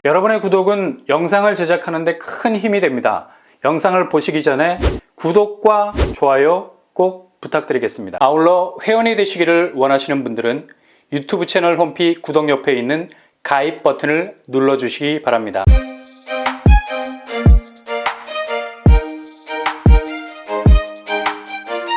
여러분의 구독은 영상을 제작하는 데 큰 힘이 됩니다. 영상을 보시기 전에 구독과 좋아요 꼭 부탁드리겠습니다. 아울러 회원이 되시기를 원하시는 분들은 유튜브 채널 홈피 구독 옆에 있는 가입 버튼을 눌러주시기 바랍니다.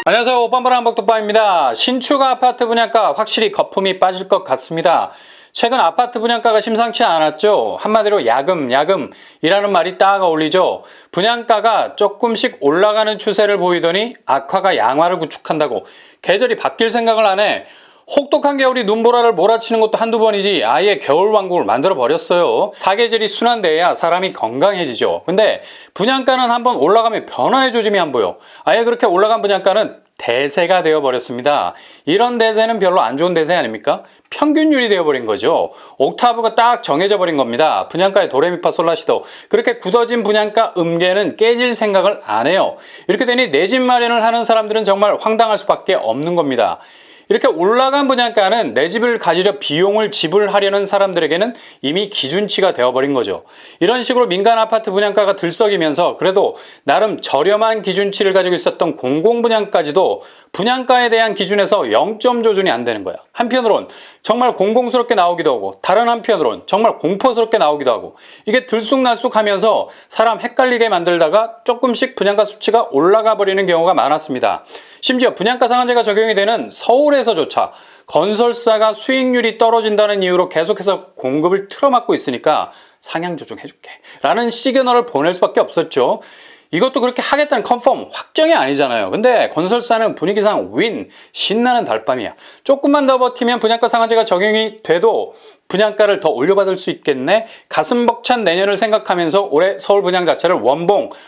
안녕하세요. 오빤바람 복덕방입니다. 신축 아파트 분양가 확실히 거품이 빠질 것 같습니다. 최근 아파트 분양가가 심상치 않았죠. 한마디로 야금이라는 말이 딱 어울리죠. 분양가가 조금씩 올라가는 추세를 보이더니 악화가 양화를 구축한다고 계절이 바뀔 생각을 안 해. 혹독한 겨울이 눈보라를 몰아치는 것도 한두 번이지 아예 겨울왕국을 만들어버렸어요. 사계절이 순환돼야 사람이 건강해지죠. 근데 분양가는 한번 올라가면 변화의 조짐이 안 보여. 아예 그렇게 올라간 분양가는 대세가 되어버렸습니다. 이런 대세는 별로 안 좋은 대세 아닙니까? 평균율이 되어버린 거죠. 옥타브가 딱 정해져 버린 겁니다. 분양가의 도레미파솔라시도. 그렇게 굳어진 분양가 음계는 깨질 생각을 안 해요. 이렇게 되니 내 집 마련을 하는 사람들은 정말 황당할 수밖에 없는 겁니다. 이렇게 올라간 분양가는 내 집을 가지려 비용을 지불하려는 사람들에게는 이미 기준치가 되어버린 거죠. 이런 식으로 민간 아파트 분양가가 들썩이면서 그래도 나름 저렴한 기준치를 가지고 있었던 공공분양까지도 분양가에 대한 기준에서 0점 조준이 안 되는 거야. 한편으론 정말 공공스럽게 나오기도 하고 다른 한편으론 정말 공포스럽게 나오기도 하고 이게 들쑥날쑥하면서 사람 헷갈리게 만들다가 조금씩 분양가 수치가 올라가 버리는 경우가 많았습니다. 심지어 분양가 상한제가 적용이 되는 서울에서조차 건설사가 수익률이 떨어진다는 이유로 계속해서 공급을 틀어막고 있으니까 상향 조정해줄게 라는 시그널을 보낼 수밖에 없었죠. 이것도 그렇게 하겠다는 컨펌 확정이 아니잖아요. 근데 건설사는 분위기상 윈, 신나는 달밤이야. 조금만 더 버티면 분양가 상한제가 적용이 돼도 분양가를 더 올려받을 수 있겠네. 가슴 벅찬 내년을 생각하면서 올해 서울 분양 자체를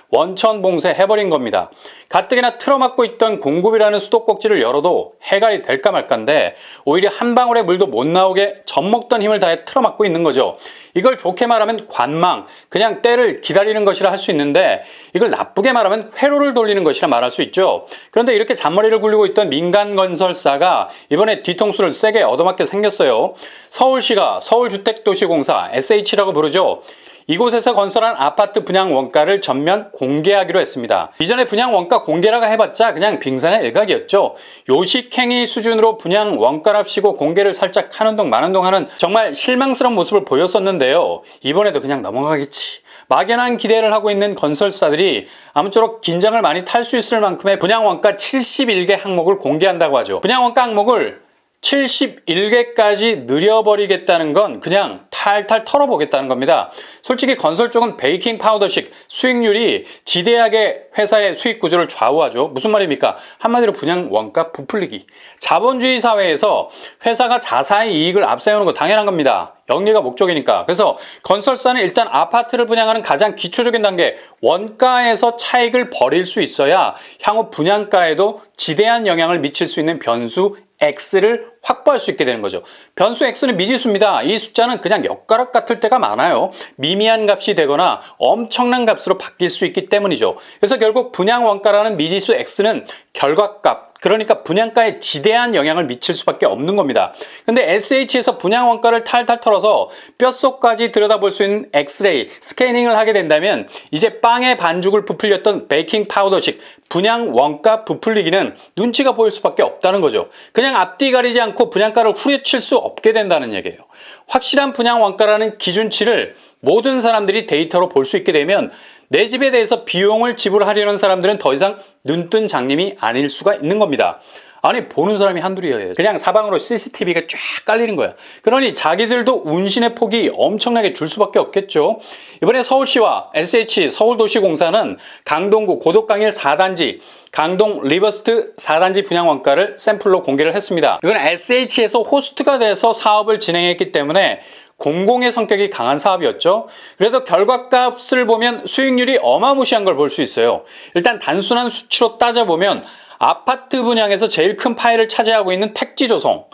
원천봉쇄 해버린 겁니다. 가뜩이나 틀어막고 있던 공급이라는 수도꼭지를 열어도 해갈이 될까 말까인데 오히려 한 방울의 물도 못 나오게 젖먹던 힘을 다해 틀어막고 있는 거죠. 이걸 좋게 말하면 관망, 그냥 때를 기다리는 것이라 할 수 있는데 이걸 나쁘게 말하면 회로를 돌리는 것이라 말할 수 있죠. 그런데 이렇게 잔머리를 굴리고 있던 민간 건설사가 이번에 뒤통수를 세게 얻어맞게 생겼어요. 서울시가 서울주택도시공사 SH라고 부르죠. 이곳에서 건설한 아파트 분양 원가를 전면 공개하기로 했습니다. 이전에 분양 원가 공개라고 해봤자 그냥 빙산의 일각이었죠. 요식행위 수준으로 분양 원가랍시고 공개를 살짝 하는 동 마는 동 하는 정말 실망스러운 모습을 보였었는데요. 이번에도 그냥 넘어가겠지. 막연한 기대를 하고 있는 건설사들이 아무쪼록 긴장을 많이 탈 수 있을 만큼의 분양 원가 71개 항목을 공개한다고 하죠. 분양 원가 항목을 71개까지 늘려버리겠다는 건 그냥 탈탈 털어보겠다는 겁니다. 솔직히 건설 쪽은 베이킹 파우더식 수익률이 지대하게 회사의 수익 구조를 좌우하죠. 무슨 말입니까? 한마디로 분양 원가 부풀리기. 자본주의 사회에서 회사가 자사의 이익을 앞세우는 거 당연한 겁니다. 영리가 목적이니까. 그래서 건설사는 일단 아파트를 분양하는 가장 기초적인 단계 원가에서 차익을 벌일 수 있어야 향후 분양가에도 지대한 영향을 미칠 수 있는 변수 X를 확보할 수 있게 되는 거죠. 변수 X는 미지수입니다. 이 숫자는 그냥 엿가락 같을 때가 많아요. 미미한 값이 되거나 엄청난 값으로 바뀔 수 있기 때문이죠. 그래서 결국 분양 원가라는 미지수 X는 결과값, 그러니까 분양가에 지대한 영향을 미칠 수밖에 없는 겁니다. 근데 SH에서 분양 원가를 탈탈 털어서 뼛속까지 들여다볼 수 있는 엑스레이, 스캐닝을 하게 된다면 이제 빵에 반죽을 부풀렸던 베이킹 파우더식 분양 원가 부풀리기는 눈치가 보일 수밖에 없다는 거죠. 그냥 앞뒤 가리지 않고 분양가를 후려칠 수 없게 된다는 얘기예요. 확실한 분양 원가라는 기준치를 모든 사람들이 데이터로 볼 수 있게 되면 내 집에 대해서 비용을 지불하려는 사람들은 더 이상 눈뜬 장님이 아닐 수가 있는 겁니다. 아니 보는 사람이 한둘이어요. 그냥 사방으로 CCTV가 쫙 깔리는 거야. 그러니 자기들도 운신의 폭이 엄청나게 줄 수밖에 없겠죠. 이번에 서울시와 SH 서울도시공사는 강동구 고덕강일 4단지 강동 리버스트 4단지 분양 원가를 샘플로 공개를 했습니다. 이건 SH에서 호스트가 돼서 사업을 진행했기 때문에 공공의 성격이 강한 사업이었죠. 그래도 결과값을 보면 수익률이 어마무시한 걸 볼 수 있어요. 일단 단순한 수치로 따져보면 아파트 분양에서 제일 큰 파일을 차지하고 있는 택지 조성,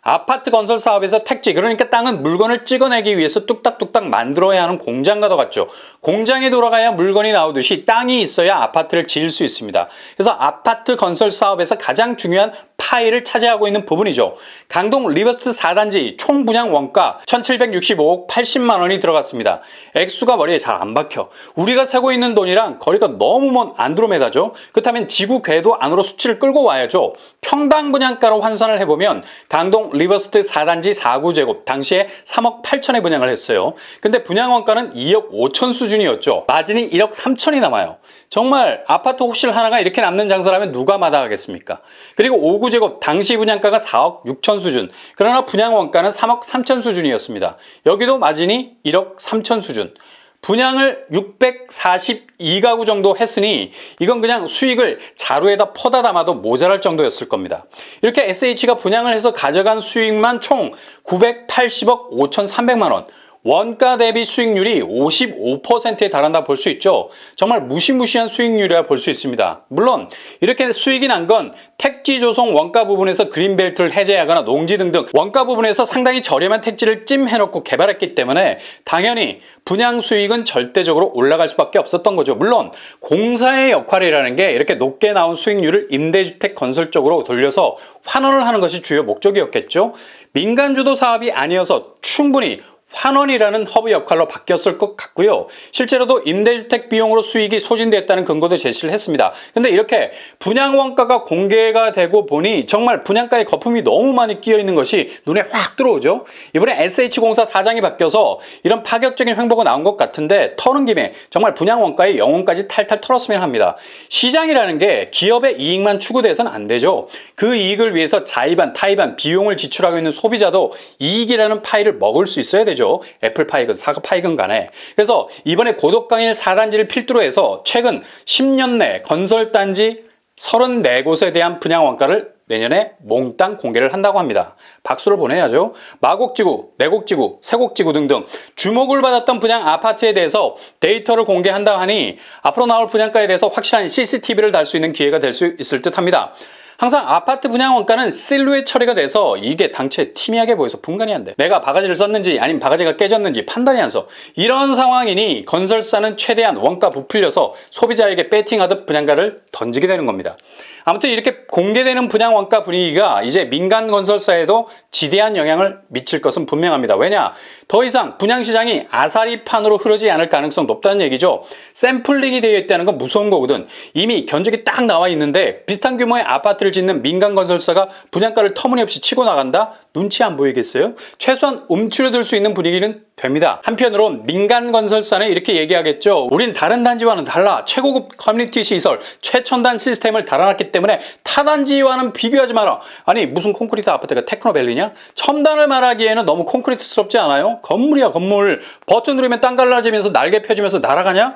아파트 건설 사업에서 택지, 그러니까 땅은 물건을 찍어내기 위해서 뚝딱뚝딱 만들어야 하는 공장과도 같죠. 공장에 돌아가야 물건이 나오듯이 땅이 있어야 아파트를 지을 수 있습니다. 그래서 아파트 건설 사업에서 가장 중요한 파이를 차지하고 있는 부분이죠. 강동 리버스트 4단지 총 분양 원가 1765억 80만 원이 들어갔습니다. 액수가 머리에 잘 안 박혀. 우리가 세고 있는 돈이랑 거리가 너무 먼 안드로메다죠. 그렇다면 지구 궤도 안으로 수치를 끌고 와야죠. 평당 분양가로 환산을 해보면 강동 리버스트 4단지 4구제곱 당시에 3억 8천에 분양을 했어요. 근데 분양 원가는 2억 5천 수준이었죠. 마진이 1억 3천이 남아요. 정말 아파트 혹실 하나가 이렇게 남는 장사라면 누가 마다하겠습니까? 그리고 5구제곱 당시 분양가가 4억 6천 수준. 그러나 분양 원가는 3억 3천 수준이었습니다. 여기도 마진이 1억 3천 수준. 분양을 642가구 정도 했으니 이건 그냥 수익을 자루에다 퍼다 담아도 모자랄 정도였을 겁니다. 이렇게 SH가 분양을 해서 가져간 수익만 총 980억 5,300만 원. 원가 대비 수익률이 55%에 달한다 볼 수 있죠. 정말 무시무시한 수익률이라 볼 수 있습니다. 물론 이렇게 수익이 난 건 택지 조성 원가 부분에서 그린벨트를 해제하거나 농지 등등 원가 부분에서 상당히 저렴한 택지를 찜해놓고 개발했기 때문에 당연히 분양 수익은 절대적으로 올라갈 수밖에 없었던 거죠. 물론 공사의 역할이라는 게 이렇게 높게 나온 수익률을 임대주택 건설 쪽으로 돌려서 환원을 하는 것이 주요 목적이었겠죠. 민간주도 사업이 아니어서 충분히 환원이라는 허브 역할로 바뀌었을 것 같고요. 실제로도 임대주택 비용으로 수익이 소진됐다는 근거도 제시를 했습니다. 근데 이렇게 분양 원가가 공개가 되고 보니 정말 분양가에 거품이 너무 많이 끼어 있는 것이 눈에 확 들어오죠. 이번에 SH공사 사장이 바뀌어서 이런 파격적인 횡보가 나온 것 같은데 터는 김에 정말 분양 원가의 영혼까지 탈탈 털었으면 합니다. 시장이라는 게 기업의 이익만 추구돼서는 안 되죠. 그 이익을 위해서 자의반, 타의반 비용을 지출하고 있는 소비자도 이익이라는 파이를 먹을 수 있어야 되죠. 애플파이건 사과파이건 간에. 그래서 이번에 고덕강일 4단지를 필두로 해서 최근 10년 내 건설단지 34곳에 대한 분양 원가를 내년에 몽땅 공개를 한다고 합니다. 박수를 보내야죠. 마곡지구, 내곡지구, 세곡지구 등등 주목을 받았던 분양 아파트에 대해서 데이터를 공개한다 하니 앞으로 나올 분양가에 대해서 확실한 CCTV를 달 수 있는 기회가 될 수 있을 듯 합니다. 항상 아파트 분양 원가는 실루엣 처리가 돼서 이게 당최 티미하게 보여서 분간이 안 돼. 내가 바가지를 썼는지 아니면 바가지가 깨졌는지 판단이 안 서. 이런 상황이니 건설사는 최대한 원가 부풀려서 소비자에게 배팅하듯 분양가를 던지게 되는 겁니다. 아무튼 이렇게 공개되는 분양 원가 분위기가 이제 민간 건설사에도 지대한 영향을 미칠 것은 분명합니다. 왜냐? 더 이상 분양시장이 아사리판으로 흐르지 않을 가능성 높다는 얘기죠. 샘플링이 되어 있다는 건 무서운 거거든. 이미 견적이 딱 나와 있는데 비슷한 규모의 아파트를 짓는 민간 건설사가 분양가를 터무니없이 치고 나간다? 눈치 안 보이겠어요? 최소한 움츠러들 수 있는 분위기는 됩니다. 한편으론 민간 건설사는 이렇게 얘기하겠죠. 우린 다른 단지와는 달라. 최고급 커뮤니티 시설, 최첨단 시스템을 달아놨기 때문에 타 단지와는 비교하지 마라. 아니 무슨 콘크리트 아파트가 테크노밸리냐? 첨단을 말하기에는 너무 콘크리트스럽지 않아요? 건물이야 건물. 버튼 누르면 땅 갈라지면서 날개 펴지면서 날아가냐?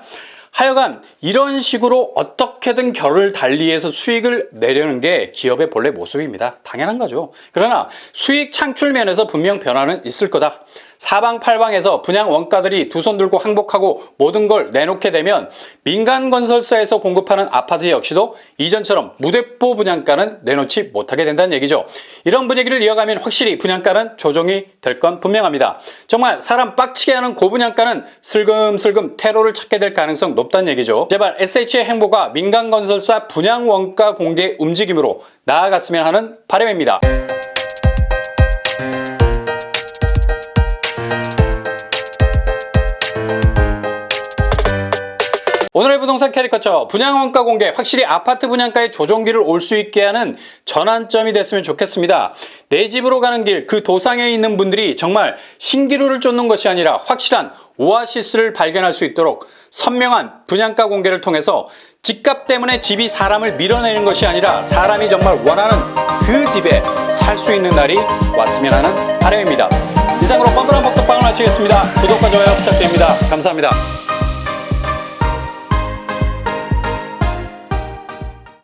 하여간 이런 식으로 어떻게든 결을 달리해서 수익을 내려는 게 기업의 본래 모습입니다. 당연한 거죠. 그러나 수익 창출 면에서 분명 변화는 있을 거다. 사방팔방에서 분양 원가들이 두 손 들고 항복하고 모든 걸 내놓게 되면 민간 건설사에서 공급하는 아파트 역시도 이전처럼 무대포 분양가는 내놓지 못하게 된다는 얘기죠. 이런 분위기를 이어가면 확실히 분양가는 조정이 될 건 분명합니다. 정말 사람 빡치게 하는 고분양가는 슬금슬금 퇴로를 찾게 될 가능성 높다는 얘기죠. 제발 SH의 행보가 민간 건설사 분양 원가 공개 움직임으로 나아갔으면 하는 바람입니다. 오늘의 부동산 캐리커처 분양원가 공개 확실히 아파트 분양가의 조정기를 올 수 있게 하는 전환점이 됐으면 좋겠습니다. 내 집으로 가는 길 그 도상에 있는 분들이 정말 신기루를 쫓는 것이 아니라 확실한 오아시스를 발견할 수 있도록 선명한 분양가 공개를 통해서 집값 때문에 집이 사람을 밀어내는 것이 아니라 사람이 정말 원하는 그 집에 살 수 있는 날이 왔으면 하는 바람입니다. 이상으로 뻔뻔한 먹덕방을 마치겠습니다. 구독과 좋아요 부탁드립니다. 감사합니다.